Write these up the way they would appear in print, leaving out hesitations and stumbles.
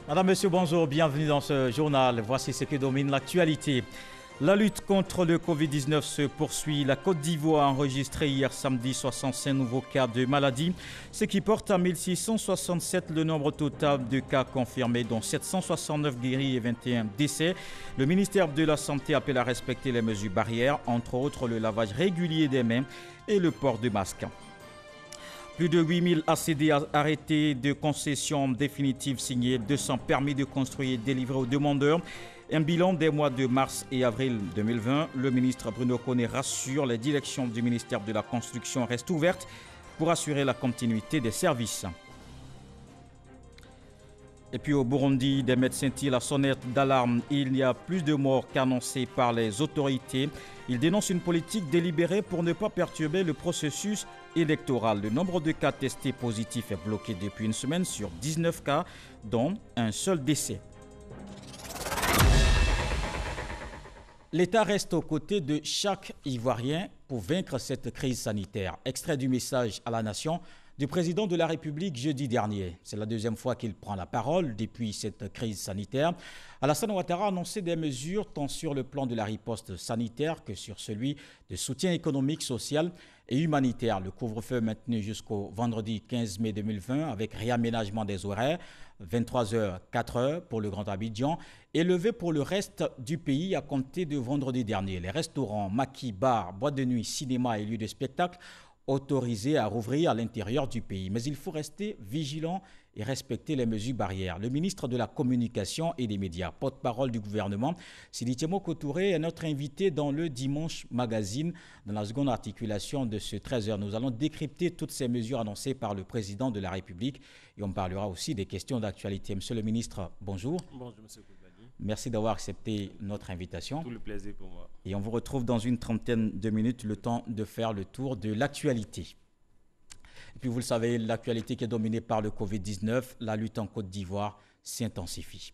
Madame, Monsieur, bonjour, bienvenue dans ce journal. Voici ce qui domine l'actualité. La lutte contre le Covid-19 se poursuit. La Côte d'Ivoire a enregistré hier samedi 65 nouveaux cas de maladie, ce qui porte à 1667 le nombre total de cas confirmés, dont 769 guéris et 21 décès. Le ministère de la Santé appelle à respecter les mesures barrières, entre autres le lavage régulier des mains et le port de masques. Plus de 8000 ACD arrêtés de concession définitive signés, 200 permis de construire délivrés aux demandeurs. Un bilan des mois de mars et avril 2020. Le ministre Bruno Koné rassure, les directions du ministère de la Construction restent ouvertes pour assurer la continuité des services. Et puis au Burundi, des médecins tirent la sonnette d'alarme. Il y a plus de morts qu'annoncé par les autorités. Ils dénoncent une politique délibérée pour ne pas perturber le processus électoral. Le nombre de cas testés positifs est bloqué depuis une semaine sur 19 cas, dont un seul décès. L'État reste aux côtés de chaque Ivoirien pour vaincre cette crise sanitaire. Extrait du message à la nation du président de la République jeudi dernier. C'est la deuxième fois qu'il prend la parole depuis cette crise sanitaire. Alassane Ouattara a annoncé des mesures tant sur le plan de la riposte sanitaire que sur celui de soutien économique, social et humanitaire. Le couvre-feu maintenu jusqu'au vendredi 15 mai 2020 avec réaménagement des horaires, 23h, 4h pour le Grand Abidjan, et levé pour le reste du pays à compter de vendredi dernier. Les restaurants, maquis, bars, boîtes de nuit, cinéma et lieux de spectacle autorisés à rouvrir à l'intérieur du pays. Mais il faut rester vigilant et respecter les mesures barrières. Le ministre de la Communication et des Médias, porte-parole du gouvernement, Sidi Temoko Touré, est notre invité dans le Dimanche Magazine. Dans la seconde articulation de ce 13h, nous allons décrypter toutes ces mesures annoncées par le président de la République et on parlera aussi des questions d'actualité. Monsieur le ministre, bonjour. Bonjour, monsieur Koubani. Merci d'avoir accepté notre invitation. Tout le plaisir pour moi. Et on vous retrouve dans une trentaine de minutes, le temps de faire le tour de l'actualité. Et puis vous le savez, l'actualité qui est dominée par le Covid-19, la lutte en Côte d'Ivoire s'intensifie.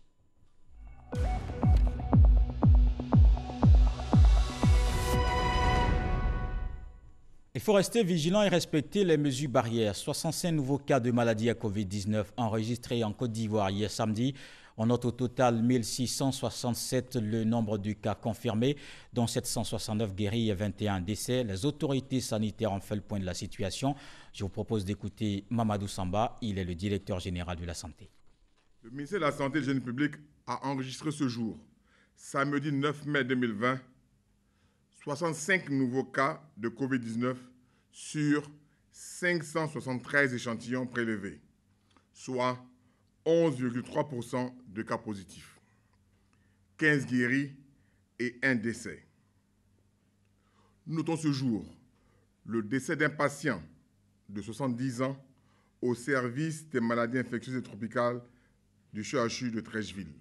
Il faut rester vigilant et respecter les mesures barrières. 65 nouveaux cas de maladie à Covid-19 enregistrés en Côte d'Ivoire hier samedi. On note au total 1667 le nombre de cas confirmés, dont 769 guéris et 21 décès. Les autorités sanitaires ont fait le point de la situation. Je vous propose d'écouter Mamadou Samba. Il est le directeur général de la santé. Le ministère de la Santé et de l'Hygiène publique a enregistré ce jour, samedi 9 mai 2020, 65 nouveaux cas de Covid-19 sur 573 échantillons prélevés, soit 11,3% de cas positifs, 15 guéris et 1 décès. Nous notons ce jour le décès d'un patient de 70 ans au service des maladies infectieuses et tropicales du CHU de Trècheville.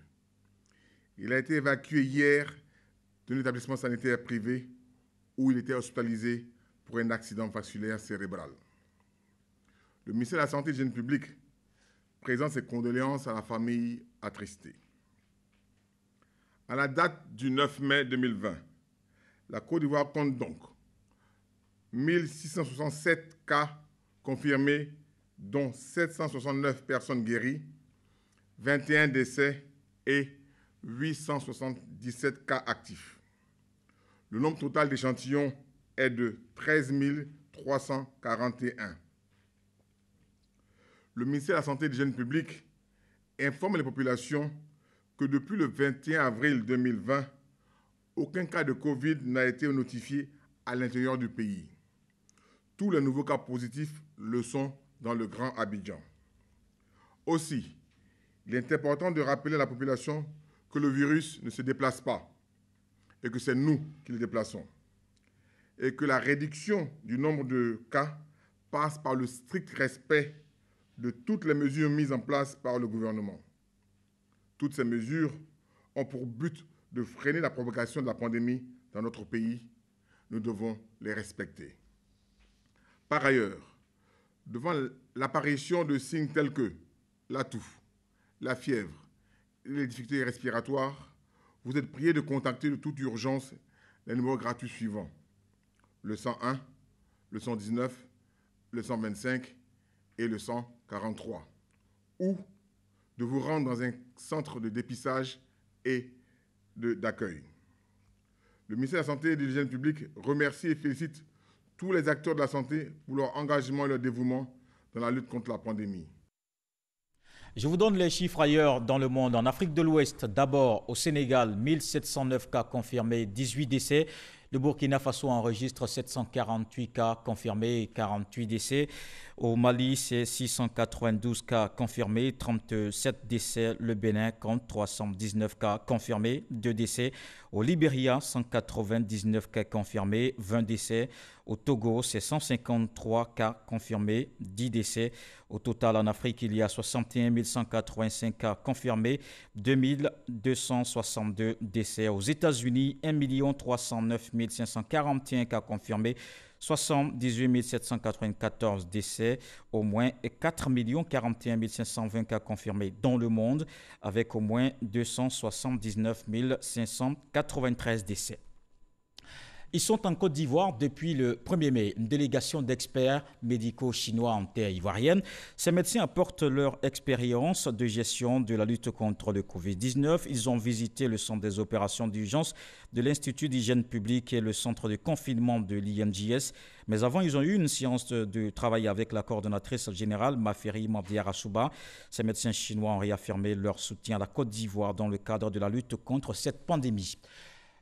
Il a été évacué hier d'un établissement sanitaire privé où il était hospitalisé pour un accident vasculaire cérébral. Le ministère de la Santé et de l'Hygiène publique présente ses condoléances à la famille attristée. À la date du 9 mai 2020, la Côte d'Ivoire compte donc 1667 cas confirmés, dont 769 personnes guéries, 21 décès et 877 cas actifs. Le nombre total d'échantillons est de 13 341. Le ministère de la Santé et de l'Hygiène publique informe les populations que depuis le 21 avril 2020, aucun cas de Covid n'a été notifié à l'intérieur du pays. Tous les nouveaux cas positifs le sont dans le Grand Abidjan. Aussi, il est important de rappeler à la population que le virus ne se déplace pas et que c'est nous qui le déplaçons. Et que la réduction du nombre de cas passe par le strict respect de toutes les mesures mises en place par le gouvernement. Toutes ces mesures ont pour but de freiner la propagation de la pandémie dans notre pays. Nous devons les respecter. Par ailleurs, devant l'apparition de signes tels que la toux, la fièvre et les difficultés respiratoires, vous êtes priés de contacter de toute urgence les numéros gratuits suivants: le 101, le 119, le 125 et le 143, ou de vous rendre dans un centre de dépistage et d'accueil. Le ministère de la Santé et de l'Hygiène publique remercie et félicite tous les acteurs de la santé pour leur engagement et leur dévouement dans la lutte contre la pandémie. Je vous donne les chiffres ailleurs dans le monde. En Afrique de l'Ouest, d'abord au Sénégal, 1709 cas confirmés, 18 décès. Le Burkina Faso enregistre 748 cas confirmés, 48 décès. Au Mali, c'est 692 cas confirmés, 37 décès. Le Bénin compte 319 cas confirmés, 2 décès. Au Libéria, 199 cas confirmés, 20 décès. Au Togo, c'est 153 cas confirmés, 10 décès. Au total, en Afrique, il y a 61 185 cas confirmés, 2262 décès. Aux États-Unis, 1 309 541 cas confirmés, 78 794 décès, au moins 4 41 520 cas confirmés dans le monde, avec au moins 279 593 décès. Ils sont en Côte d'Ivoire depuis le 1er mai. Une délégation d'experts médicaux chinois en terre ivoirienne. Ces médecins apportent leur expérience de gestion de la lutte contre le Covid-19. Ils ont visité le centre des opérations d'urgence de l'Institut d'hygiène publique et le centre de confinement de l'INJS. Mais avant, ils ont eu une séance de travail avec la coordonnatrice générale, Maferi Mabdiarasouba. Ces médecins chinois ont réaffirmé leur soutien à la Côte d'Ivoire dans le cadre de la lutte contre cette pandémie.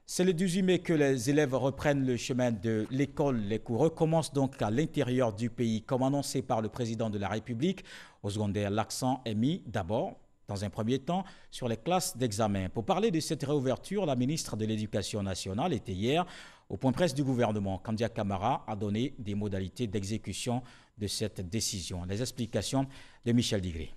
C'est le 18 mai que les élèves reprennent le chemin de l'école. Les cours recommencent donc à l'intérieur du pays, comme annoncé par le président de la République. Au secondaire, l'accent est mis d'abord, dans un premier temps, sur les classes d'examen. Pour parler de cette réouverture, la ministre de l'Éducation nationale était hier au point presse du gouvernement. Kandia Camara a donné des modalités d'exécution de cette décision. Les explications de Michel Digré.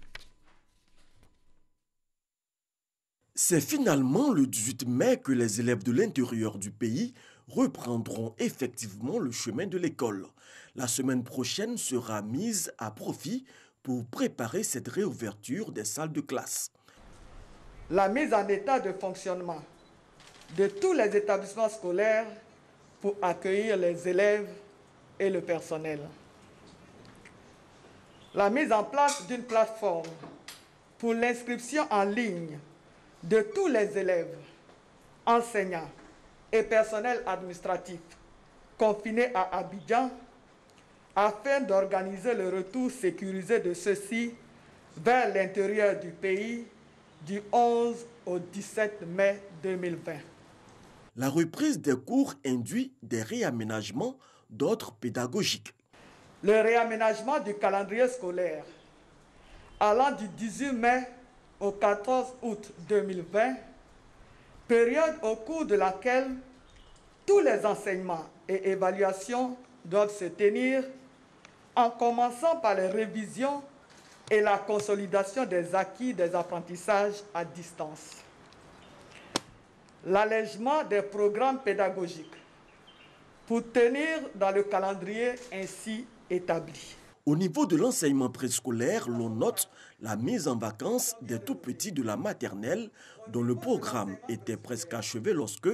C'est finalement le 18 mai que les élèves de l'intérieur du pays reprendront effectivement le chemin de l'école. La semaine prochaine sera mise à profit pour préparer cette réouverture des salles de classe. La mise en état de fonctionnement de tous les établissements scolaires pour accueillir les élèves et le personnel. La mise en place d'une plateforme pour l'inscription en ligne de tous les élèves, enseignants et personnel administratif confinés à Abidjan afin d'organiser le retour sécurisé de ceux-ci vers l'intérieur du pays du 11 au 17 mai 2020. La reprise des cours induit des réaménagements d'ordre pédagogique. Le réaménagement du calendrier scolaire allant du 18 mai au 14 août 2020, période au cours de laquelle tous les enseignements et évaluations doivent se tenir, en commençant par les révisions et la consolidation des acquis des apprentissages à distance. L'allègement des programmes pédagogiques pour tenir dans le calendrier ainsi établi. Au niveau de l'enseignement préscolaire, l'on note la mise en vacances des tout-petits de la maternelle dont le programme était presque achevé lorsque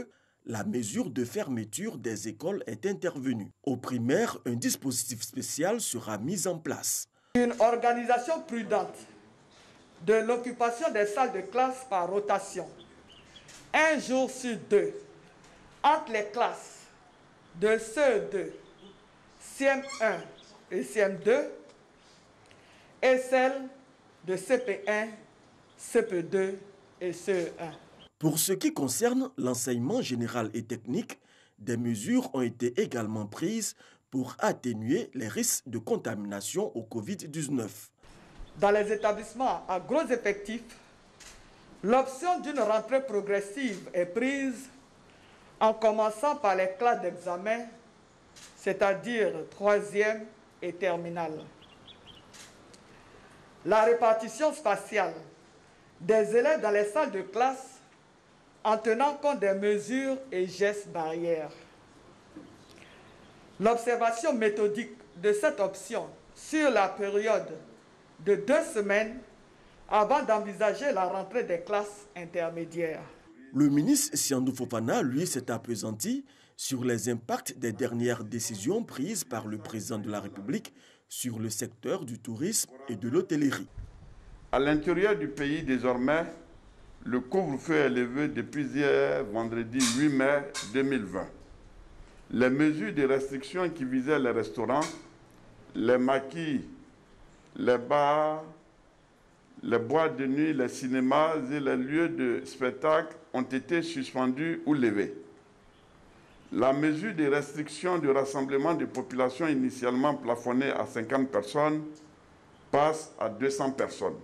la mesure de fermeture des écoles est intervenue. Au primaire, un dispositif spécial sera mis en place. Une organisation prudente de l'occupation des salles de classe par rotation, un jour sur deux, entre les classes de CE2, CM1 et CM2 et celles de CP1, CP2 et CE1. Pour ce qui concerne l'enseignement général et technique, des mesures ont été également prises pour atténuer les risques de contamination au Covid-19. Dans les établissements à gros effectifs, l'option d'une rentrée progressive est prise en commençant par les classes d'examen, c'est-à-dire 3e et terminale. La répartition spatiale des élèves dans les salles de classe en tenant compte des mesures et gestes barrières. L'observation méthodique de cette option sur la période de 2 semaines avant d'envisager la rentrée des classes intermédiaires. Le ministre Siandou Fofana, lui, s'est appesanti sur les impacts des dernières décisions prises par le président de la République sur le secteur du tourisme et de l'hôtellerie. À l'intérieur du pays, désormais, le couvre-feu est levé depuis hier, vendredi 8 mai 2020. Les mesures de restriction qui visaient les restaurants, les maquis, les bars, les boîtes de nuit, les cinémas et les lieux de spectacle ont été suspendus ou levés. La mesure de restriction du rassemblement de population initialement plafonnée à 50 personnes passe à 200 personnes.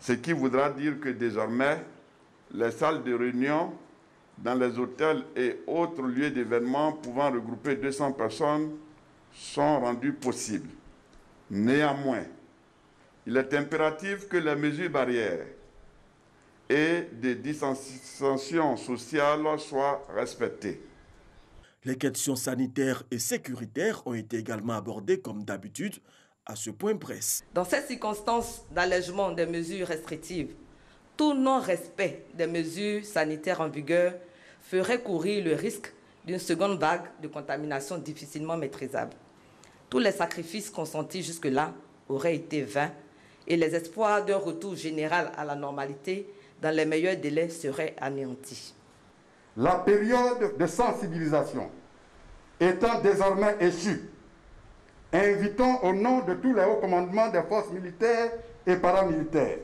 Ce qui voudra dire que désormais, les salles de réunion dans les hôtels et autres lieux d'événements pouvant regrouper 200 personnes sont rendues possibles. Néanmoins, il est impératif que les mesures barrières et de distanciation sociale soient respectées. Les questions sanitaires et sécuritaires ont été également abordées comme d'habitude à ce point presse. Dans ces circonstances d'allègement des mesures restrictives, tout non-respect des mesures sanitaires en vigueur ferait courir le risque d'une seconde vague de contamination difficilement maîtrisable. Tous les sacrifices consentis jusque-là auraient été vains et les espoirs d'un retour général à la normalité dans les meilleurs délais seraient anéantis. La période de sensibilisation étant désormais échue, invitons au nom de tous les hauts commandements des forces militaires et paramilitaires,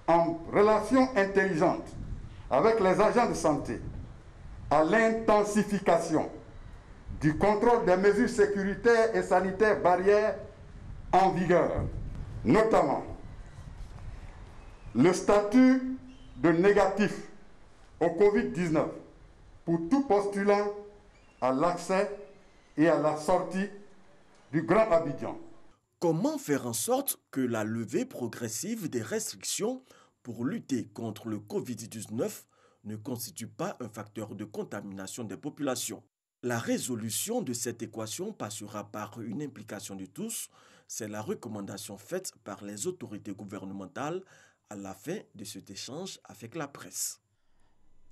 en relation intelligente avec les agents de santé, à l'intensification du contrôle des mesures sécuritaires et sanitaires barrières en vigueur, notamment le statut de négatif au Covid-19 pour tout postulant à l'accès et à la sortie du Grand Abidjan. Comment faire en sorte que la levée progressive des restrictions pour lutter contre le Covid-19 ne constitue pas un facteur de contamination des populations? La résolution de cette équation passera par une implication de tous. C'est la recommandation faite par les autorités gouvernementales à la fin de cet échange avec la presse.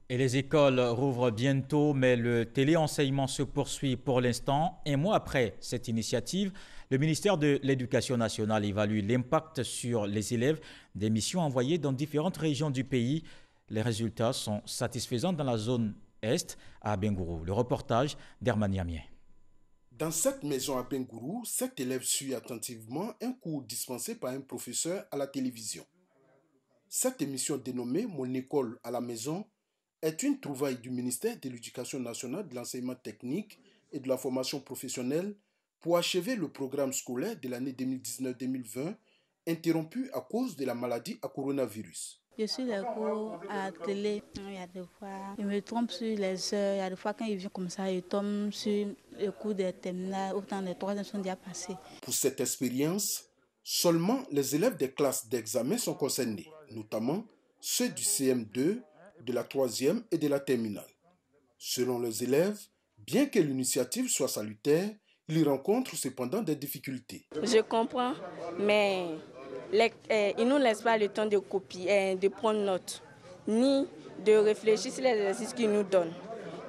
Et les écoles rouvrent bientôt, mais le téléenseignement se poursuit pour l'instant. Un mois après cette initiative, le ministère de l'Éducation nationale évalue l'impact sur les élèves des missions envoyées dans différentes régions du pays. Les résultats sont satisfaisants dans la zone Est à Bengourou. Le reportage d'Herman Yamien. Dans cette maison à Bengourou, 7 élèves suivent attentivement un cours dispensé par un professeur à la télévision. Cette émission dénommée « Mon école à la maison » est une trouvaille du ministère de l'Éducation nationale, de l'enseignement technique et de la formation professionnelle pour achever le programme scolaire de l'année 2019-2020 interrompu à cause de la maladie à coronavirus. Je suis les cours à la télé. Il y a des fois, je me trompe sur les heures. Il y a des fois, quand il vient comme ça, il tombe sur le cours des terminales. Autant les 3 ans sont déjà passés. Pour cette expérience, seulement les élèves des classes d'examen sont concernés, notamment ceux du CM2, de la 3e et de la terminale. Selon les élèves, bien que l'initiative soit salutaire, ils rencontrent cependant des difficultés. Je comprends, mais ils ne nous laissent pas le temps de copier, de prendre note, ni de réfléchir sur les exercices qu'ils nous donnent.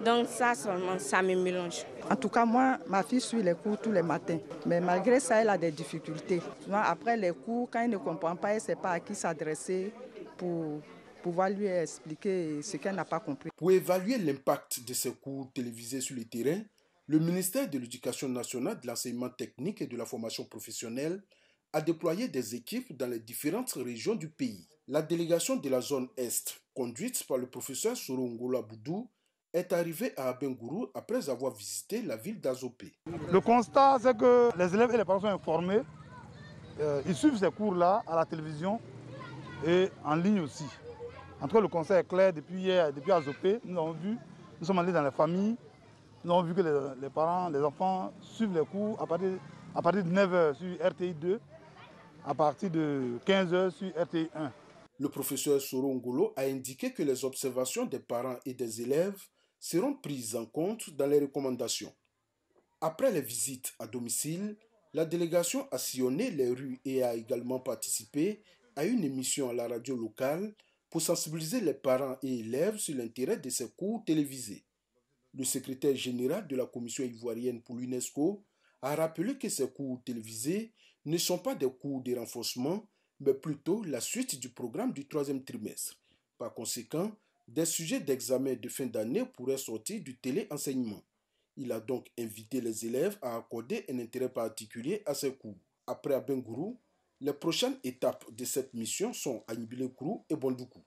Donc ça seulement, ça me mélange. En tout cas, moi, ma fille suit les cours tous les matins. Mais malgré ça, elle a des difficultés. Après les cours, quand elle ne comprend pas, elle ne sait pas à qui s'adresser pour pouvoir lui expliquer ce qu'elle n'a pas compris. Pour évaluer l'impact de ces cours télévisés sur le terrain, le ministère de l'Éducation nationale, de l'enseignement technique et de la formation professionnelle a déployé des équipes dans les différentes régions du pays. La délégation de la zone Est, conduite par le professeur Soro Ngola Boudou, est arrivée à Bengourou après avoir visité la ville d'Azopé. Le constat, c'est que les élèves et les parents sont informés. Ils suivent ces cours-là à la télévision et en ligne aussi. En tout cas, le constat est clair depuis hier, depuis Azopé. Nous sommes allés dans les familles. Nous avons vu que les parents, les enfants suivent les cours à partir de 9h sur RTI 2, à partir de 15h sur RTI 1. Le professeur Soro Ngolo a indiqué que les observations des parents et des élèves seront prises en compte dans les recommandations. Après les visites à domicile, la délégation a sillonné les rues et a également participé à une émission à la radio locale pour sensibiliser les parents et élèves sur l'intérêt de ces cours télévisés. Le secrétaire général de la Commission ivoirienne pour l'UNESCO a rappelé que ces cours télévisés ne sont pas des cours de renforcement, mais plutôt la suite du programme du 3e trimestre. Par conséquent, des sujets d'examen de fin d'année pourraient sortir du téléenseignement. Il a donc invité les élèves à accorder un intérêt particulier à ces cours. Après Abengourou, les prochaines étapes de cette mission sont à Nibilé-Kourou et Bondoukou.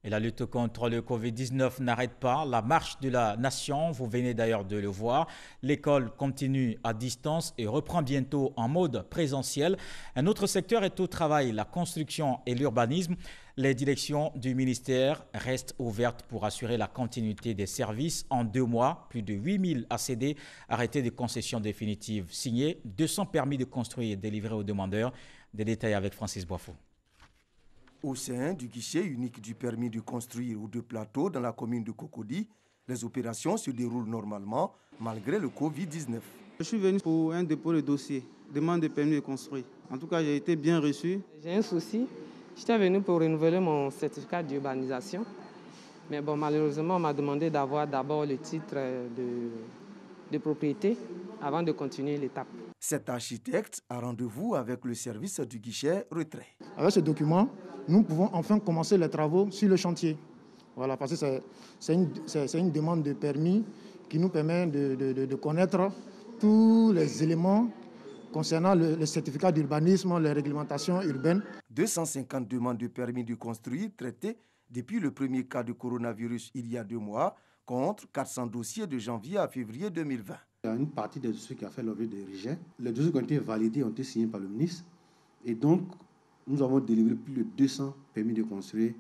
Et la lutte contre le Covid-19 n'arrête pas. La marche de la nation, vous venez d'ailleurs de le voir. L'école continue à distance et reprend bientôt en mode présentiel. Un autre secteur est au travail, la construction et l'urbanisme. Les directions du ministère restent ouvertes pour assurer la continuité des services. En 2 mois, plus de 8000 ACD arrêtés de concession définitive signés, 200 permis de construire délivrés aux demandeurs. Des détails avec Francis Boifou. Au sein du guichet unique du permis de construire ou de plateau dans la commune de Cocody, les opérations se déroulent normalement malgré le Covid-19. Je suis venu pour un dépôt de dossier, demande de permis de construire. En tout cas, j'ai été bien reçu. J'ai un souci. J'étais venu pour renouveler mon certificat d'urbanisation. Mais bon, malheureusement, on m'a demandé d'avoir d'abord le titre de propriété avant de continuer l'étape. Cet architecte a rendez-vous avec le service du guichet retrait. Avec ce document, nous pouvons enfin commencer les travaux sur le chantier. Voilà, parce que c'est une demande de permis qui nous permet de connaître tous les éléments concernant le certificat d'urbanisme, les réglementations urbaines. 250 demandes de permis de construire traitées depuis le premier cas de coronavirus il y a 2 mois, contre 400 dossiers de janvier à février 2020. Il y a une partie des dossiers qui a fait l'objet de rejet. Les dossiers qui ont été validés ont été signés par le ministre. Et donc, nous avons délivré plus de 200 permis de construire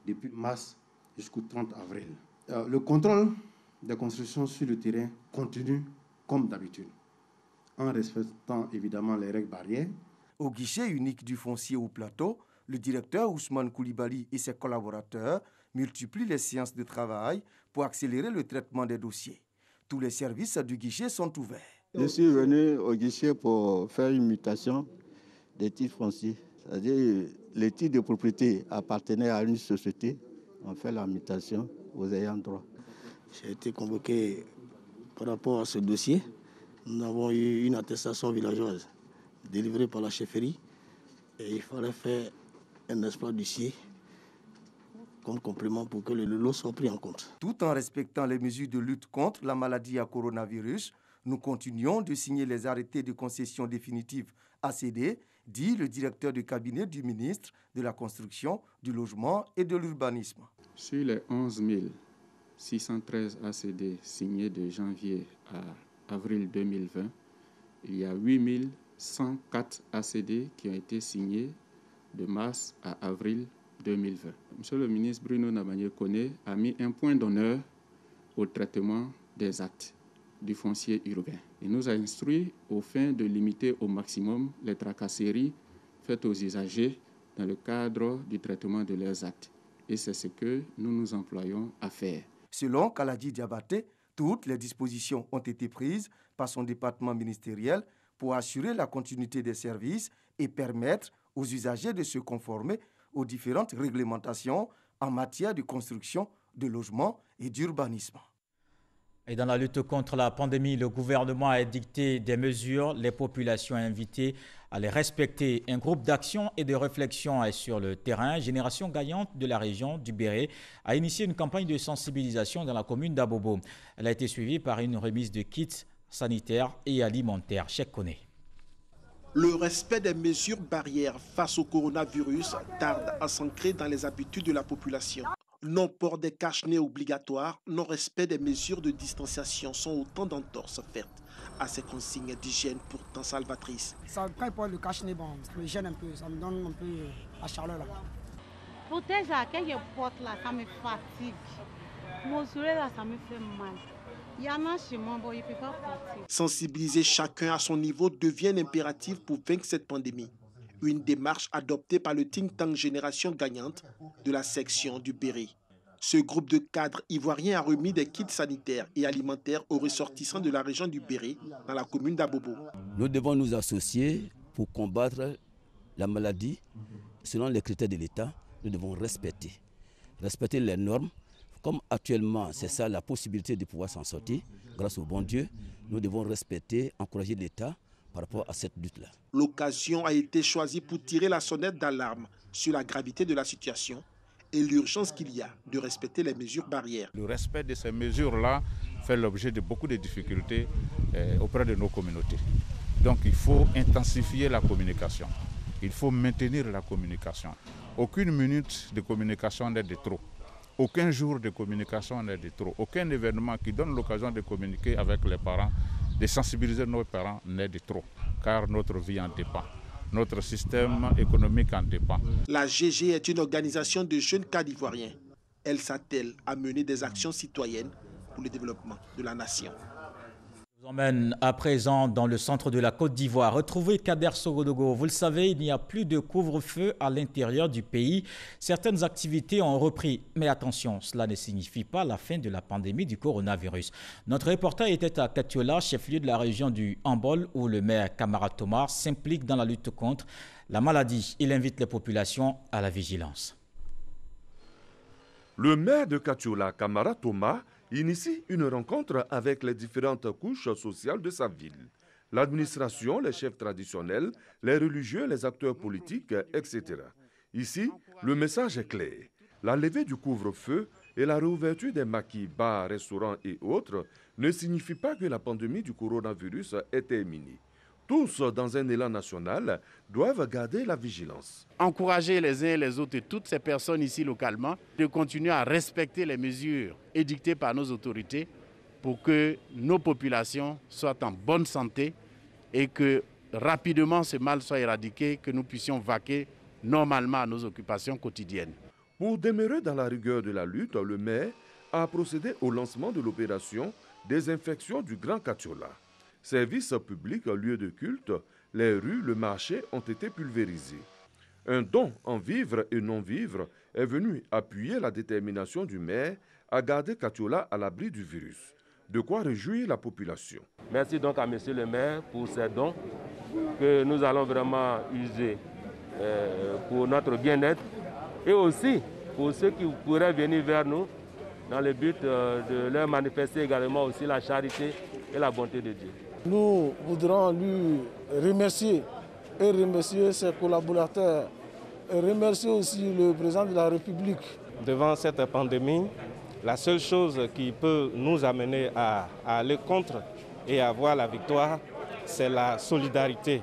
depuis mars jusqu'au 30 avril. Le contrôle des constructions sur le terrain continue comme d'habitude, en respectant évidemment les règles barrières. Au guichet unique du foncier au plateau, le directeur Ousmane Koulibaly et ses collaborateurs multiplient les séances de travail pour accélérer le traitement des dossiers. Tous les services du guichet sont ouverts. Je suis venu au guichet pour faire une mutation des titres fonciers. C'est-à-dire les titres de propriété appartenaient à une société. On fait la mutation aux ayants droit. J'ai été convoqué par rapport à ce dossier. Nous avons eu une attestation villageoise délivrée par la chefferie et il fallait faire un exploit d'huissier comme complément pour que le lot soit pris en compte. Tout en respectant les mesures de lutte contre la maladie à coronavirus, nous continuons de signer les arrêtés de concession définitive ACD, dit le directeur de cabinet du ministre de la Construction, du Logement et de l'Urbanisme. Sur les 11 613 ACD signés de janvier à avril 2020, il y a 8 104 ACD qui ont été signés de mars à avril 2020. Monsieur le ministre Bruno Nabagné-Koné a mis un point d'honneur au traitement des actes du foncier urbain. Il nous a instruit aux fins de limiter au maximum les tracasseries faites aux usagers dans le cadre du traitement de leurs actes. Et c'est ce que nous nous employons à faire. Selon Kaladi Diabaté, toutes les dispositions ont été prises par son département ministériel pour assurer la continuité des services et permettre aux usagers de se conformer aux différentes réglementations en matière de construction, de logement et d'urbanisme. Et dans la lutte contre la pandémie, le gouvernement a édicté des mesures. Les populations invitées à les respecter. Un groupe d'action et de réflexion est sur le terrain. Génération gagnante de la région du Béret a initié une campagne de sensibilisation dans la commune d'Abobo. Elle a été suivie par une remise de kits sanitaires et alimentaires. Cheikh Koné. Le respect des mesures barrières face au coronavirus tarde à s'ancrer dans les habitudes de la population. Non-port des cache-nez obligatoires, non-respect des mesures de distanciation sont autant d'entorses faites à ces consignes d'hygiène pourtant salvatrices. Quand il porte le cache-nez, bon, ça me gêne un peu, ça me donne un peu la chaleur là. Pour déjà, quand je porte là, ça me fatigue. Mon sourire là, ça me fait mal. Il y en a chez moi, bon, il ne peut pas porter. Sensibiliser chacun à son niveau devient un impératif pour vaincre cette pandémie. Une démarche adoptée par le think tank Génération Gagnante de la section du Béret. Ce groupe de cadres ivoiriens a remis des kits sanitaires et alimentaires aux ressortissants de la région du Béret dans la commune d'Abobo. Nous devons nous associer pour combattre la maladie. Selon les critères de l'État, nous devons respecter les normes. Comme actuellement, c'est ça la possibilité de pouvoir s'en sortir, grâce au bon Dieu, nous devons respecter, encourager l'État par rapport à cette lutte-là. L'occasion a été choisie pour tirer la sonnette d'alarme sur la gravité de la situation et l'urgence qu'il y a de respecter les mesures barrières. Le respect de ces mesures-là fait l'objet de beaucoup de difficultés auprès de nos communautés. Donc il faut intensifier la communication, il faut maintenir la communication. Aucune minute de communication n'est de trop. Aucun jour de communication n'est de trop. Aucun événement qui donne l'occasion de communiquer avec les parents, de sensibiliser nos parents n'est de trop, car notre vie en dépend. Notre système économique en dépend. La GG est une organisation de jeunes cadres ivoiriens. Elle s'attelle à mener des actions citoyennes pour le développement de la nation. Je vous emmène à présent dans le centre de la Côte d'Ivoire. Retrouvez Kader Sogodogo. Vous le savez, il n'y a plus de couvre-feu à l'intérieur du pays. Certaines activités ont repris. Mais attention, cela ne signifie pas la fin de la pandémie du coronavirus. Notre reporter était à Katiola, chef-lieu de la région du Hambol, où le maire Kamara Thomas s'implique dans la lutte contre la maladie. Il invite les populations à la vigilance. Le maire de Katiola, Kamara Thomas, initie une rencontre avec les différentes couches sociales de sa ville. L'administration, les chefs traditionnels, les religieux, les acteurs politiques, etc. Ici, le message est clair. La levée du couvre-feu et la réouverture des maquis, bars, restaurants et autres ne signifient pas que la pandémie du coronavirus est terminée. Tous, dans un élan national, doivent garder la vigilance. Encourager les uns et les autres et toutes ces personnes ici localement de continuer à respecter les mesures édictées par nos autorités pour que nos populations soient en bonne santé et que rapidement ce mal soit éradiqué, que nous puissions vaquer normalement à nos occupations quotidiennes. Pour demeurer dans la rigueur de la lutte, le maire a procédé au lancement de l'opération désinfection du Grand Katiola. Services publics, lieux de culte, les rues, le marché ont été pulvérisés. Un don en vivres et non-vivres est venu appuyer la détermination du maire à garder Katiola à l'abri du virus. De quoi réjouir la population. Merci donc à monsieur le maire pour ces dons que nous allons vraiment user pour notre bien-être et aussi pour ceux qui pourraient venir vers nous dans le but de leur manifester également aussi la charité et la bonté de Dieu. Nous voudrons lui remercier et remercier ses collaborateurs et remercier aussi le président de la République. Devant cette pandémie, la seule chose qui peut nous amener à aller contre et à avoir la victoire, c'est la solidarité.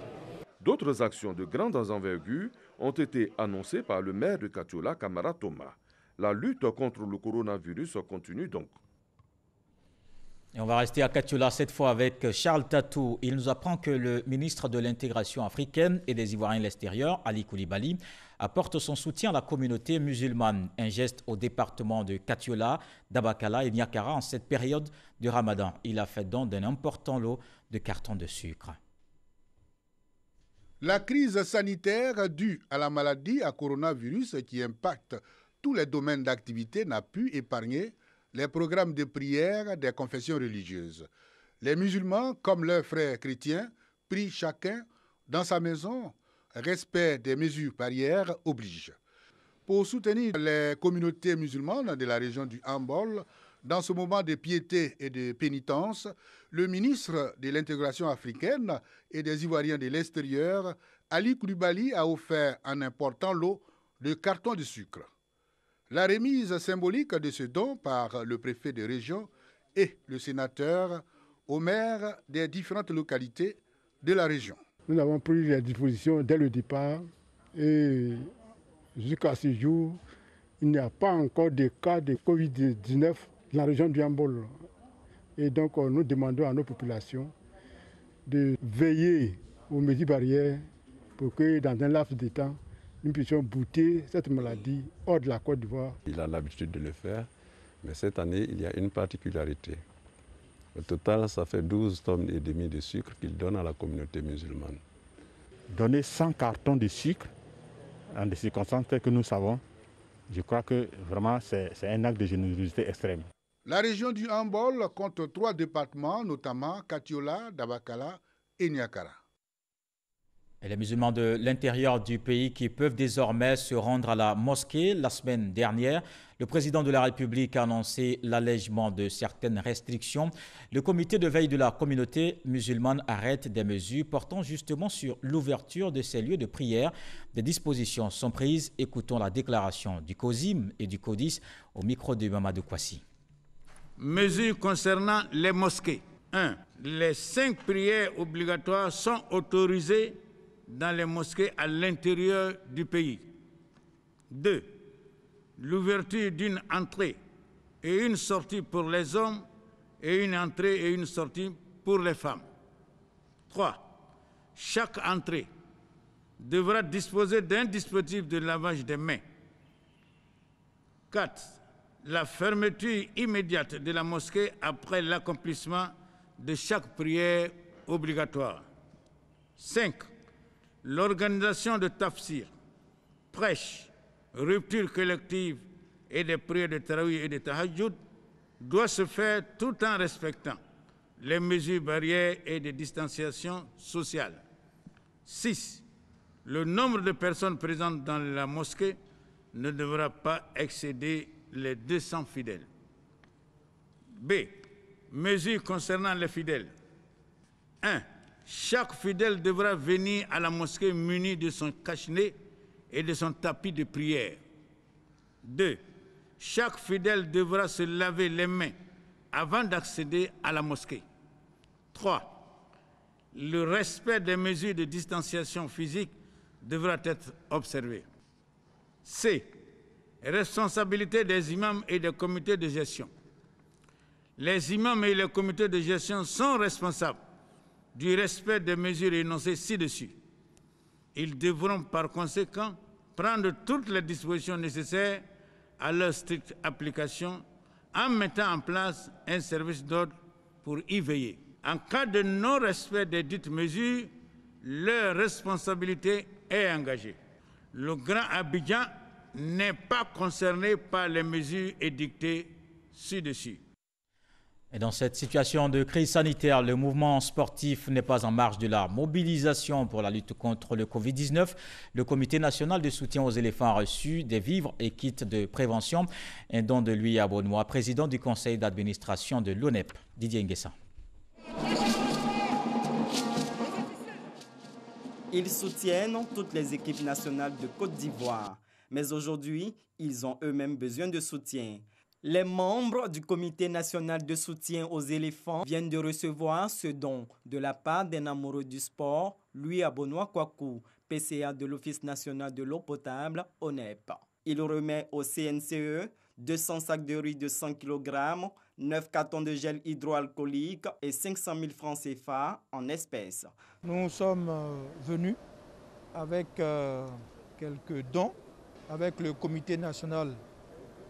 D'autres actions de grande envergure ont été annoncées par le maire de Katiola, Kamara Thomas. La lutte contre le coronavirus continue donc. Et on va rester à Katiola cette fois avec Charles Tatou. Il nous apprend que le ministre de l'intégration africaine et des Ivoiriens de l'extérieur, Ali Koulibaly, apporte son soutien à la communauté musulmane. Un geste au département de Katiola, Dabakala et Niakara en cette période de Ramadan. Il a fait don d'un important lot de cartons de sucre. La crise sanitaire due à la maladie à coronavirus qui impacte tous les domaines d'activité n'a pu épargner les programmes de prière des confessions religieuses. Les musulmans, comme leurs frères chrétiens, prient chacun dans sa maison. Respect des mesures barrières oblige. Pour soutenir les communautés musulmanes de la région du Hambol, dans ce moment de piété et de pénitence, le ministre de l'intégration africaine et des Ivoiriens de l'extérieur, Ali Koulibaly, a offert un important lot de cartons de sucre. La remise symbolique de ce don par le préfet de région et le sénateur aux maires des différentes localités de la région. Nous avons pris les dispositions dès le départ et jusqu'à ce jour, il n'y a pas encore de cas de Covid-19 dans la région du Hambol. Et donc nous demandons à nos populations de veiller aux mesures barrières pour que dans un laps de temps, nous puissions bouter cette maladie hors de la Côte d'Ivoire. Il a l'habitude de le faire, mais cette année, il y a une particularité. Au total, ça fait 12 tonnes et demie de sucre qu'il donne à la communauté musulmane. Donner 100 cartons de sucre dans des circonstances que nous savons, je crois que vraiment c'est un acte de générosité extrême. La région du Hambol compte 3 départements, notamment Katiola, Dabakala et Niakara. Et les musulmans de l'intérieur du pays qui peuvent désormais se rendre à la mosquée. La semaine dernière, le président de la République a annoncé l'allègement de certaines restrictions. Le comité de veille de la communauté musulmane arrête des mesures portant justement sur l'ouverture de ces lieux de prière. Des dispositions sont prises. Écoutons la déclaration du COSIM et du CODIS au micro de Mamadou Kwasi. Mesures concernant les mosquées. 1. Les 5 prières obligatoires sont autorisées dans les mosquées à l'intérieur du pays. 2. L'ouverture d'une entrée et une sortie pour les hommes et une entrée et une sortie pour les femmes. 3. Chaque entrée devra disposer d'un dispositif de lavage des mains. 4. La fermeture immédiate de la mosquée après l'accomplissement de chaque prière obligatoire. 5. L'organisation de tafsir, prêches, rupture collective et des prières de tarawih et de tahajjud doit se faire tout en respectant les mesures barrières et de distanciation sociale. 6. Le nombre de personnes présentes dans la mosquée ne devra pas excéder les 200 fidèles. B. Mesures concernant les fidèles. 1. Chaque fidèle devra venir à la mosquée muni de son cache-nez et de son tapis de prière. 2. Chaque fidèle devra se laver les mains avant d'accéder à la mosquée. 3. Le respect des mesures de distanciation physique devra être observé. C. Responsabilité des imams et des comités de gestion. Les imams et les comités de gestion sont responsables du respect des mesures énoncées ci-dessus. Ils devront par conséquent prendre toutes les dispositions nécessaires à leur stricte application en mettant en place un service d'ordre pour y veiller. En cas de non-respect des dites mesures, leur responsabilité est engagée. Le Grand Abidjan n'est pas concerné par les mesures édictées ci-dessus. Et dans cette situation de crise sanitaire, le mouvement sportif n'est pas en marge de la mobilisation pour la lutte contre le Covid-19. Le Comité national de soutien aux éléphants a reçu des vivres et kits de prévention. Un don de Louis Abonois, président du conseil d'administration de l'ONEP, Didier Nguessa. Ils soutiennent toutes les équipes nationales de Côte d'Ivoire. Mais aujourd'hui, ils ont eux-mêmes besoin de soutien. Les membres du Comité national de soutien aux éléphants viennent de recevoir ce don de la part d'un amoureux du sport, Louis Abonois Kwaku, PCA de l'Office national de l'eau potable, ONEP. Il remet au CNCE 200 sacs de riz de 100 kg, 9 cartons de gel hydroalcoolique et 500 000 francs CFA en espèces. Nous sommes venus avec quelques dons, avec le Comité national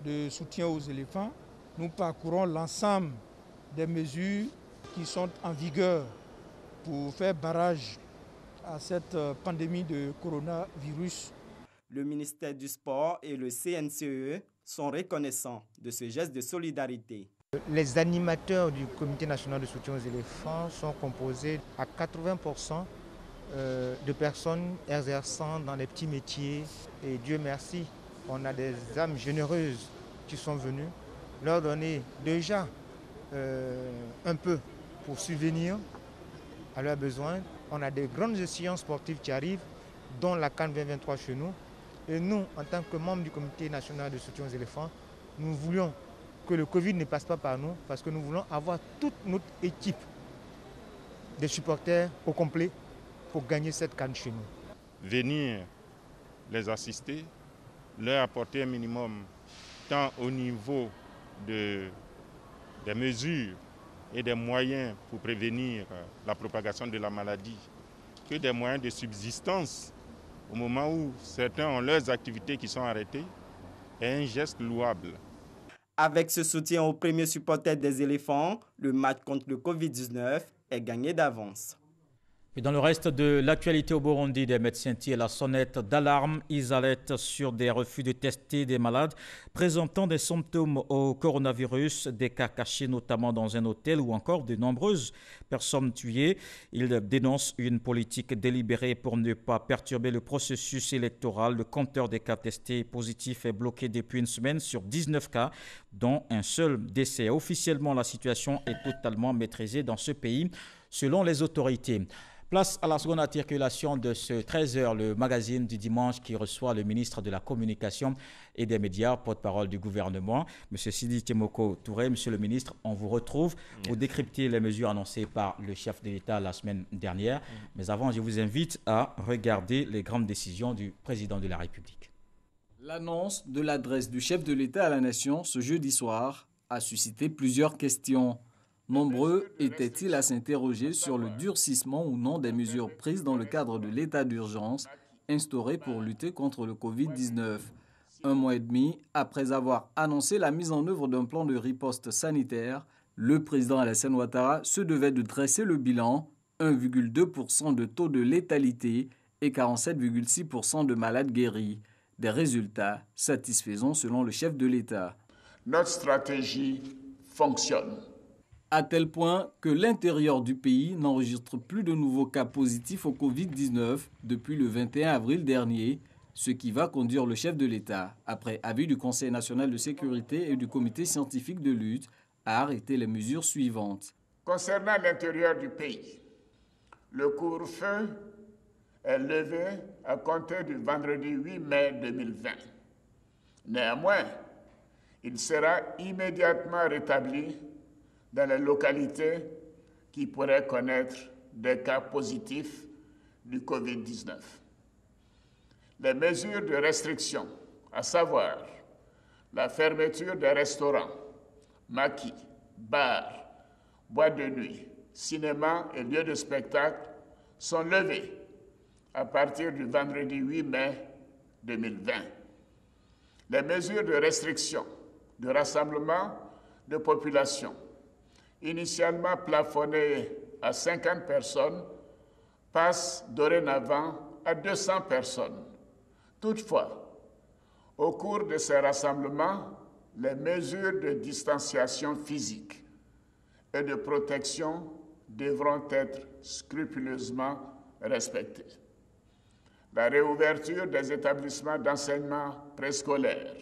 de soutien aux éléphants. Nous parcourons l'ensemble des mesures qui sont en vigueur pour faire barrage à cette pandémie de coronavirus. Le ministère du Sport et le CNCE sont reconnaissants de ce geste de solidarité. Les animateurs du Comité national de soutien aux éléphants sont composés à 80% de personnes exerçant dans les petits métiers. Et Dieu merci, on a des âmes généreuses qui sont venues leur donner déjà un peu pour subvenir à leurs besoins. On a des grandes échéances sportives qui arrivent, dont la CAN 2023 chez nous. Et nous, en tant que membres du Comité national de soutien aux éléphants, nous voulions que le Covid ne passe pas par nous parce que nous voulons avoir toute notre équipe de supporters au complet pour gagner cette CAN chez nous. Venir les assister, leur apporter un minimum tant au niveau des mesures et des moyens pour prévenir la propagation de la maladie que des moyens de subsistance au moment où certains ont leurs activités qui sont arrêtées est un geste louable. Avec ce soutien aux premiers supporters des éléphants, le match contre le Covid-19 est gagné d'avance. Et dans le reste de l'actualité au Burundi, des médecins tirent la sonnette d'alarme. Ils alertent sur des refus de tester des malades présentant des symptômes au coronavirus, des cas cachés notamment dans un hôtel ou encore de nombreuses personnes tuées. Ils dénoncent une politique délibérée pour ne pas perturber le processus électoral. Le compteur des cas testés positifs est bloqué depuis une semaine sur 19 cas, dont un seul décès. Officiellement, la situation est totalement maîtrisée dans ce pays, selon les autorités. Place à la seconde articulation de ce 13h, le magazine du dimanche qui reçoit le ministre de la Communication et des Médias, porte-parole du gouvernement, M. Sidi Temoko Touré. Monsieur le ministre, on vous retrouve pour décrypter les mesures annoncées par le chef de l'État la semaine dernière. Mais avant, je vous invite à regarder les grandes décisions du président de la République. L'annonce de l'adresse du chef de l'État à la nation ce jeudi soir a suscité plusieurs questions. Nombreux étaient-ils à s'interroger sur le durcissement ou non des mesures prises dans le cadre de l'état d'urgence instauré pour lutter contre le Covid-19. Un mois et demi après avoir annoncé la mise en œuvre d'un plan de riposte sanitaire, le président Alassane Ouattara se devait de dresser le bilan, 1,2% de taux de létalité et 47,6% de malades guéris. Des résultats satisfaisants selon le chef de l'État. Notre stratégie fonctionne. À tel point que l'intérieur du pays n'enregistre plus de nouveaux cas positifs au Covid-19 depuis le 21 avril dernier, ce qui va conduire le chef de l'État, après avis du Conseil national de sécurité et du comité scientifique de lutte, à arrêter les mesures suivantes. Concernant l'intérieur du pays, le couvre-feu est levé à compter du vendredi 8 mai 2020. Néanmoins, il sera immédiatement rétabli dans les localités qui pourraient connaître des cas positifs du Covid-19. Les mesures de restriction, à savoir la fermeture des restaurants, maquis, bars, boîtes de nuit, cinémas et lieux de spectacle, sont levées à partir du vendredi 8 mai 2020. Les mesures de restriction de rassemblement de population, initialement plafonnées à 50 personnes, passent dorénavant à 200 personnes. Toutefois, au cours de ces rassemblements, les mesures de distanciation physique et de protection devront être scrupuleusement respectées. La réouverture des établissements d'enseignement préscolaire,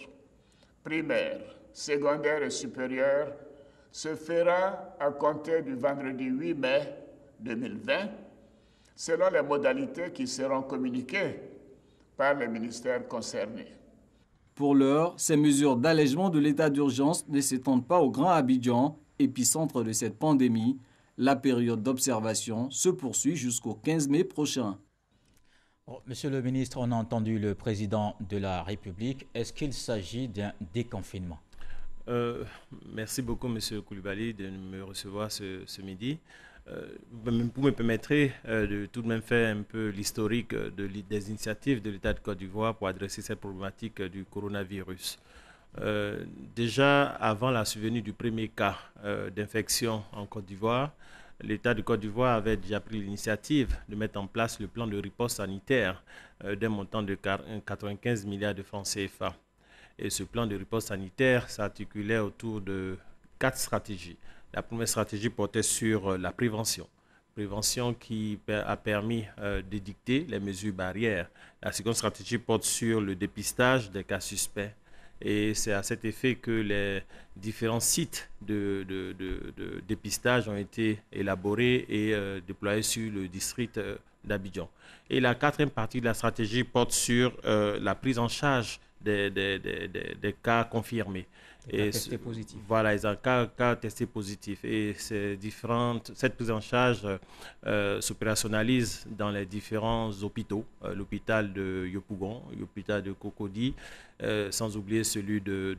primaire, secondaire et supérieur se fera à compter du vendredi 8 mai 2020, selon les modalités qui seront communiquées par les ministères concernés. Pour l'heure, ces mesures d'allègement de l'état d'urgence ne s'étendent pas au Grand Abidjan, épicentre de cette pandémie. La période d'observation se poursuit jusqu'au 15 mai prochain. Monsieur le ministre, on a entendu le président de la République. Est-ce qu'il s'agit d'un déconfinement? Merci beaucoup, Monsieur Koulibaly, de me recevoir ce midi. Vous me permettrez de tout de même faire un peu l'historique des initiatives de l'État de Côte d'Ivoire pour adresser cette problématique du coronavirus. Déjà, avant la survenue du premier cas d'infection en Côte d'Ivoire, l'État de Côte d'Ivoire avait déjà pris l'initiative de mettre en place le plan de riposte sanitaire d'un montant de 95 milliards de francs CFA. Et ce plan de riposte sanitaire s'articulait autour de 4 stratégies. La première stratégie portait sur la prévention. Prévention qui a permis d'édicter les mesures barrières. La seconde stratégie porte sur le dépistage des cas suspects. Et c'est à cet effet que les différents sites de dépistage ont été élaborés et déployés sur le district d'Abidjan. Et la quatrième partie de la stratégie porte sur la prise en charge des cas confirmés. Des cas testés positifs. Voilà, les cas testés positifs. Et cette prise en charge s'opérationnalise dans les différents hôpitaux, l'hôpital de Yopougon, l'hôpital de Cocody, sans oublier celui de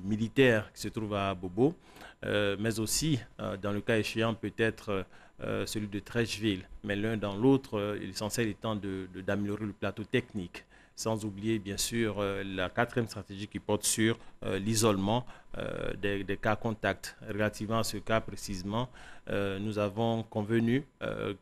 militaire qui se trouve à Bobo, mais aussi, dans le cas échéant, peut-être celui de Trècheville. Mais l'un dans l'autre, l'essentiel étant d'améliorer le plateau technique sans oublier bien sûr la 4e stratégie qui porte sur l'isolement des cas contacts. Relativement à ce cas précisément, nous avons convenu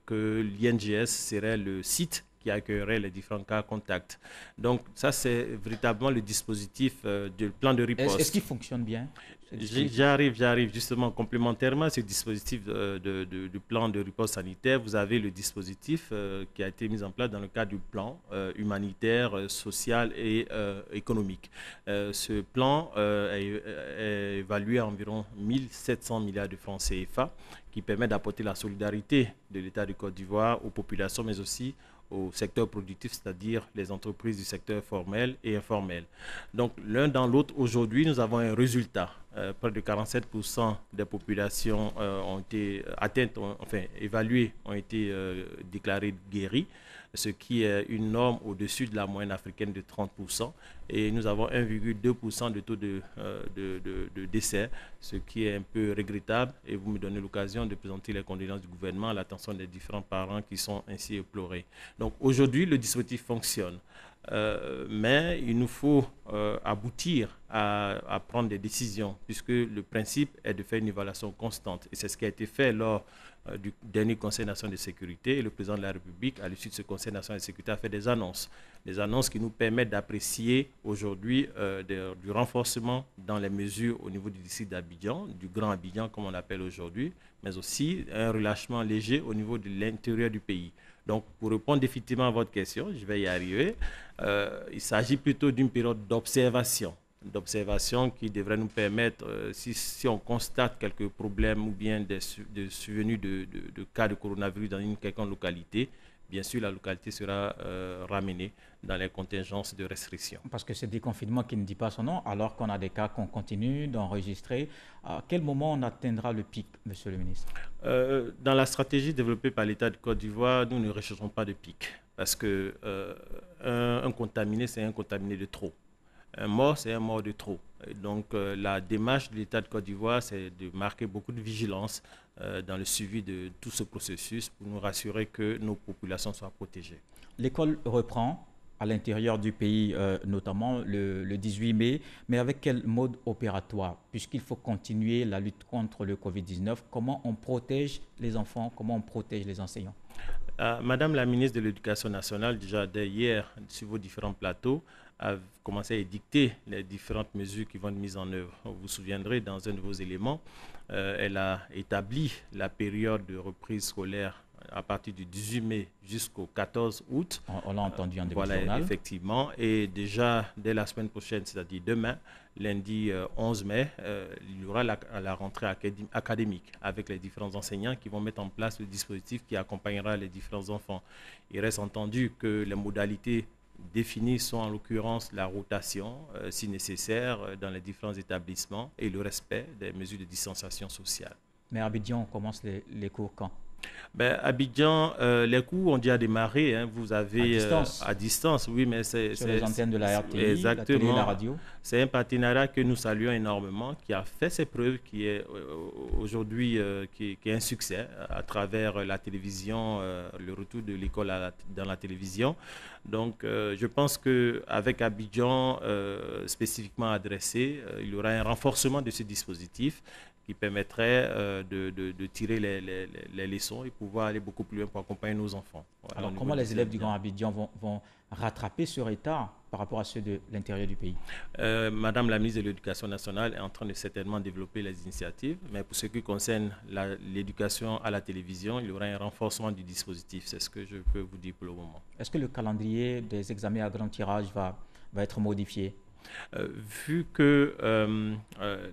que l'INGS serait le site qui accueillerait les différents cas contacts. Donc ça, c'est véritablement le dispositif du plan de riposte. Est-ce qu'il fonctionne bien? J'arrive justement complémentairement à ce dispositif du plan de riposte sanitaire. Vous avez le dispositif qui a été mis en place dans le cadre du plan humanitaire, social et économique. Ce plan est évalué à environ 1700 milliards de francs CFA qui permet d'apporter la solidarité de l'État du Côte d'Ivoire aux populations, mais aussi au secteur productif, c'est-à-dire les entreprises du secteur formel et informel. Donc, l'un dans l'autre, aujourd'hui, nous avons un résultat. Près de 47% des populations ont été atteintes, évaluées, ont été déclarées guéries, ce qui est une norme au-dessus de la moyenne africaine de 30%. Et nous avons 1,2% de taux de décès, ce qui est un peu regrettable. Et vous me donnez l'occasion de présenter les condoléances du gouvernement à l'attention des différents parents qui sont ainsi éplorés. Donc aujourd'hui, le dispositif fonctionne. Mais il nous faut aboutir à prendre des décisions, puisque le principe est de faire une évaluation constante. Et c'est ce qui a été fait lors du dernier Conseil national de sécurité. Et le président de la République, à l'issue de ce Conseil national de sécurité, a fait des annonces qui nous permettent d'apprécier aujourd'hui du renforcement dans les mesures au niveau du district d'Abidjan, du Grand Abidjan comme on l'appelle aujourd'hui, mais aussi un relâchement léger au niveau de l'intérieur du pays. Donc, pour répondre définitivement à votre question, je vais y arriver. Il s'agit plutôt d'une période d'observation qui devrait nous permettre, si on constate quelques problèmes ou bien des survenus de cas de coronavirus dans une quelconque localité, bien sûr, la localité sera ramenée dans les contingences de restriction. Parce que c'est déconfinement qui ne dit pas son nom, alors qu'on a des cas qu'on continue d'enregistrer. À quel moment on atteindra le pic, monsieur le ministre? Dans la stratégie développée par l'État de Côte d'Ivoire, nous ne recherchons pas de pic. Parce que un contaminé, c'est un contaminé de trop. Un mort, c'est un mort de trop. Et donc, la démarche de l'État de Côte d'Ivoire, c'est de marquer beaucoup de vigilance dans le suivi de tout ce processus pour nous rassurer que nos populations soient protégées. L'école reprend à l'intérieur du pays, notamment le 18 mai, mais avec quel mode opératoire? Puisqu'il faut continuer la lutte contre le Covid-19, comment on protège les enfants, comment on protège les enseignants? Madame la ministre de l'Éducation nationale, déjà dès hier, sur vos différents plateaux, a commencé à édicter les différentes mesures qui vont être mises en œuvre. Vous vous souviendrez, dans un de vos éléments, elle a établi la période de reprise scolaire à partir du 18 mai jusqu'au 14 août. On l'a entendu en début voilà, de journal. Effectivement. Et déjà, dès la semaine prochaine, c'est-à-dire demain, lundi 11 mai, il y aura la rentrée académique avec les différents enseignants qui vont mettre en place le dispositif qui accompagnera les différents enfants. Il reste entendu que les modalités définies sont en l'occurrence la rotation, si nécessaire, dans les différents établissements et le respect des mesures de distanciation sociale. Mais à Abidjan, on commence les cours quand? Abidjan, les cours ont déjà démarré. Hein. Vous avez à distance, oui, mais c'est sur les antennes de la RTI, exactement, la télé, la radio. C'est un partenariat que nous saluons énormément, qui a fait ses preuves, qui est aujourd'hui qui est un succès à travers la télévision, le retour de l'école dans la télévision. Donc, je pense qu'avec Abidjan spécifiquement adressé, il y aura un renforcement de ce dispositif qui permettrait de tirer les leçons et pouvoir aller beaucoup plus loin pour accompagner nos enfants. Voilà. Alors, comment les élèves du Grand Abidjan vont rattraper ce retard par rapport à ceux de l'intérieur du pays? Madame la ministre de l'Éducation nationale est en train de certainement développer les initiatives, mais pour ce qui concerne l'éducation à la télévision, il y aura un renforcement du dispositif. C'est ce que je peux vous dire pour le moment. Est-ce que le calendrier des examens à grand tirage va être modifié? Vu que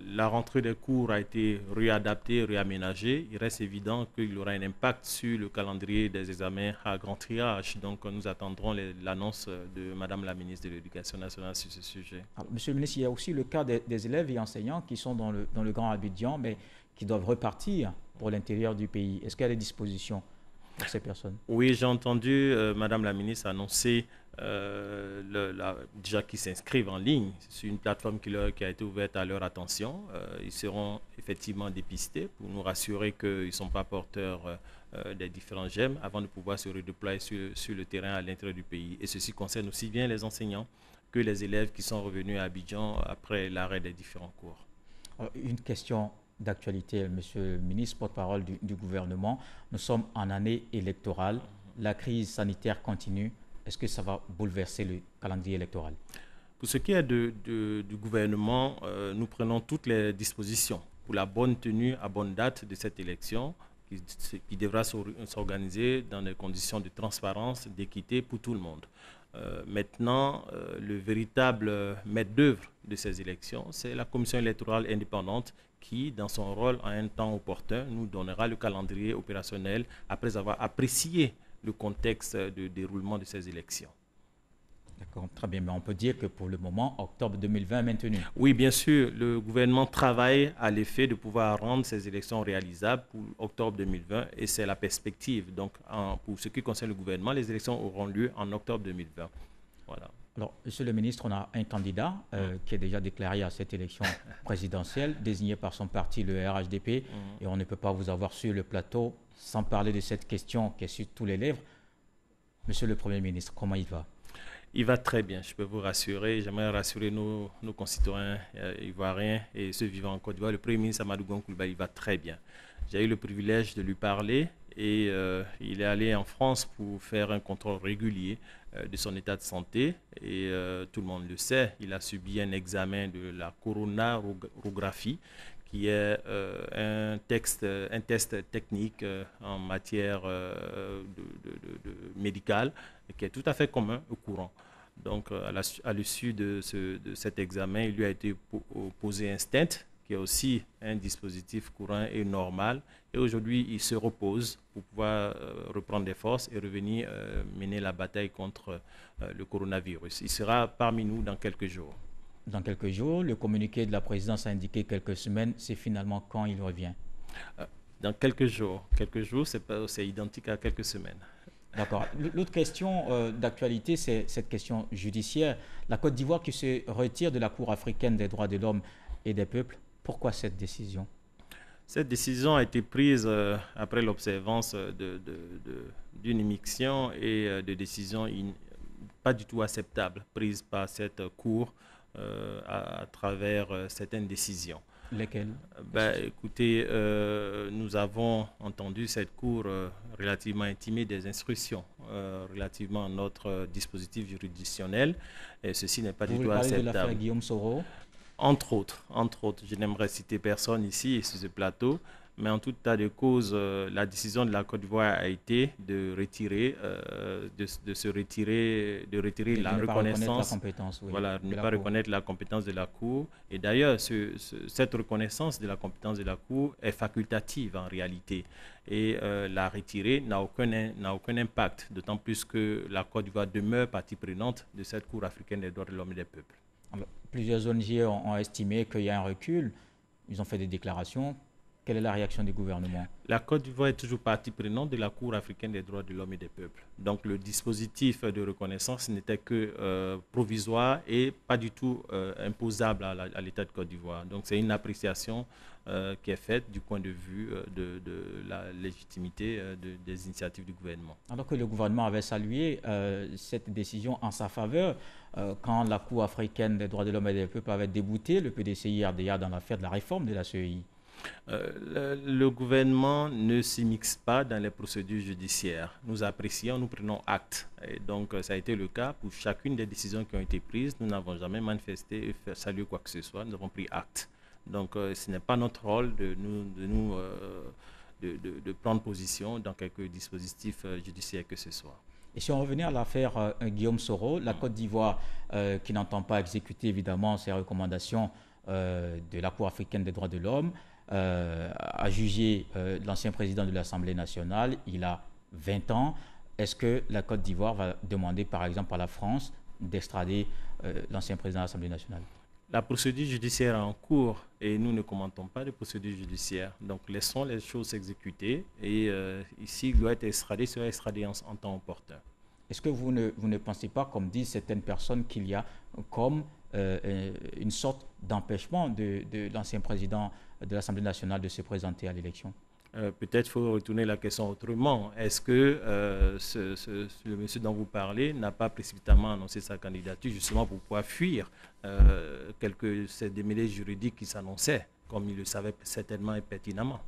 la rentrée des cours a été réadaptée, réaménagée, il reste évident qu'il y aura un impact sur le calendrier des examens à grand tirage. Donc, nous attendrons l'annonce de Madame la ministre de l'Éducation nationale sur ce sujet. Alors, Monsieur le ministre, il y a aussi le cas des élèves et enseignants qui sont dans le Grand Abidjan, mais qui doivent repartir pour l'intérieur du pays. Est-ce qu'il y a des dispositions pour ces personnes? Oui, j'ai entendu Madame la ministre annoncer déjà qu'ils s'inscrivent en ligne sur une plateforme qui a été ouverte à leur attention. Ils seront effectivement dépister pour nous rassurer qu'ils ne sont pas porteurs des différents gemmes avant de pouvoir se redéployer sur le terrain à l'intérieur du pays. Et ceci concerne aussi bien les enseignants que les élèves qui sont revenus à Abidjan après l'arrêt des différents cours. Une question d'actualité, Monsieur le ministre, porte-parole du gouvernement. Nous sommes en année électorale. La crise sanitaire continue. Est-ce que ça va bouleverser le calendrier électoral? Pour ce qui est du gouvernement, nous prenons toutes les dispositions pour la bonne tenue à bonne date de cette élection qui devra s'organiser dans des conditions de transparence, d'équité pour tout le monde. Maintenant, le véritable maître d'œuvre de ces élections, c'est la commission électorale indépendante qui, dans son rôle à un temps opportun, nous donnera le calendrier opérationnel après avoir apprécié le contexte de déroulement de ces élections. D'accord, très bien. Mais on peut dire que pour le moment, octobre 2020 est maintenu. Oui, bien sûr. Le gouvernement travaille à l'effet de pouvoir rendre ces élections réalisables pour octobre 2020 et c'est la perspective. Donc, pour ce qui concerne le gouvernement, les élections auront lieu en octobre 2020. Voilà. Alors, Monsieur le ministre, on a un candidat qui est déjà déclaré à cette élection présidentielle, désigné par son parti, le RHDP, et on ne peut pas vous avoir sur le plateau sans parler de cette question qui est sur tous les lèvres. Monsieur le Premier ministre, comment il va? Il va très bien, je peux vous rassurer. J'aimerais rassurer nos concitoyens ivoiriens et ceux vivant en Côte d'Ivoire. Le Premier ministre Amadou Gon Coulibaly va très bien. J'ai eu le privilège de lui parler et il est allé en France pour faire un contrôle régulier de son état de santé. Et tout le monde le sait, il a subi un examen de la coronarographie qui est un test technique en matière médicale qui est tout à fait commun au courant. Donc, à l'issue de cet examen, il lui a été posé un stent, qui est aussi un dispositif courant et normal. Et aujourd'hui, il se repose pour pouvoir reprendre des forces et revenir mener la bataille contre le coronavirus. Il sera parmi nous dans quelques jours. Dans quelques jours, le communiqué de la présidence a indiqué quelques semaines. C'est finalement quand il revient? Dans quelques jours. Quelques jours, c'est identique à quelques semaines. D'accord. L'autre question d'actualité, c'est cette question judiciaire. La Côte d'Ivoire qui se retire de la Cour africaine des droits de l'homme et des peuples. Pourquoi cette décision? Cette décision a été prise après l'observance d'une immixtion et de décisions pas du tout acceptables prises par cette Cour à travers certaines décisions. Lesquelles? Écoutez, nous avons entendu cette Cour relativement intimer des instructions relativement à notre dispositif juridictionnel et ceci n'est pas du tout acceptable. Vous parlez de l'affaire Guillaume Soro? Entre autres, je n'aimerais citer personne ici sur ce plateau, mais en tout état de cause, la décision de la Côte d'Ivoire a été de retirer, la reconnaissance, ne pas reconnaître la compétence de la Cour. Et d'ailleurs, cette reconnaissance de la compétence de la Cour est facultative en réalité. Et la retirer n'a aucun impact, d'autant plus que la Côte d'Ivoire demeure partie prenante de cette Cour africaine des droits de l'homme et des peuples. Alors, plusieurs ONG ont estimé qu'il y a un recul. Ils ont fait des déclarations. Quelle est la réaction du gouvernement? La Côte d'Ivoire est toujours partie prenante de la Cour africaine des droits de l'homme et des peuples. Donc le dispositif de reconnaissance n'était que provisoire et pas du tout imposable à l'État de Côte d'Ivoire. Donc c'est une appréciation qui est faite du point de vue de la légitimité des initiatives du gouvernement. Alors que le gouvernement avait salué cette décision en sa faveur quand la Cour africaine des droits de l'homme et des peuples avait débouté le PDCI-RDA dans l'affaire de la réforme de la CEI. Le gouvernement ne s'immisce pas dans les procédures judiciaires. Nous apprécions, nous prenons acte. Et donc, ça a été le cas pour chacune des décisions qui ont été prises. Nous n'avons jamais manifesté et salué quoi que ce soit. Nous avons pris acte. Donc, ce n'est pas notre rôle de prendre position dans quelque dispositif judiciaire que ce soit. Et si on revenait à l'affaire Guillaume Soro, la Côte d'Ivoire, qui n'entend pas exécuter évidemment ces recommandations de la Cour africaine des droits de l'homme, a jugé l'ancien président de l'Assemblée nationale, il a 20 ans. Est-ce que la Côte d'Ivoire va demander par exemple à la France d'extrader l'ancien président de l'Assemblée nationale? La procédure judiciaire est en cours et nous ne commentons pas de procédure judiciaire. Donc laissons les choses s'exécuter et ici, il doit être extradé, sera extradé en temps opportun. Est-ce que vous ne pensez pas, comme disent certaines personnes, qu'il y a comme une sorte d'empêchement de l'ancien président de l'Assemblée nationale de se présenter à l'élection? Peut-être faut retourner la question autrement. Est-ce que le monsieur dont vous parlez n'a pas précipitamment annoncé sa candidature justement pour pouvoir fuir ces démêlés juridiques qui s'annonçaient, comme il le savait certainement et pertinemment?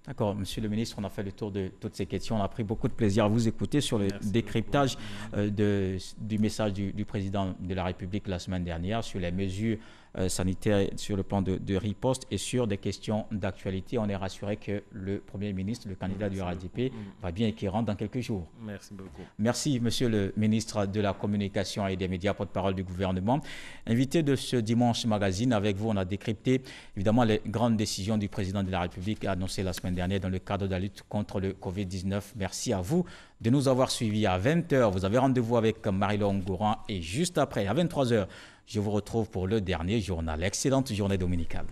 D'accord, monsieur le ministre, on a fait le tour de toutes ces questions. On a pris beaucoup de plaisir à vous écouter sur le décryptage du message du président de la République la semaine dernière sur les mesures sanitaires sur le plan de riposte et sur des questions d'actualité. On est rassuré que le Premier ministre, le candidat du RHDP, va bien éclairant dans quelques jours. Merci beaucoup. Merci, monsieur le ministre de la Communication et des Médias, porte-parole du gouvernement. Invité de ce Dimanche Magazine, avec vous, on a décrypté évidemment les grandes décisions du président de la République annoncées la semaine dernière dans le cadre de la lutte contre le Covid-19. Merci à vous de nous avoir suivis. À 20h, vous avez rendez-vous avec Marie-Laure Ngouran et juste après, à 23h, je vous retrouve pour le dernier journal. Excellente journée dominicale.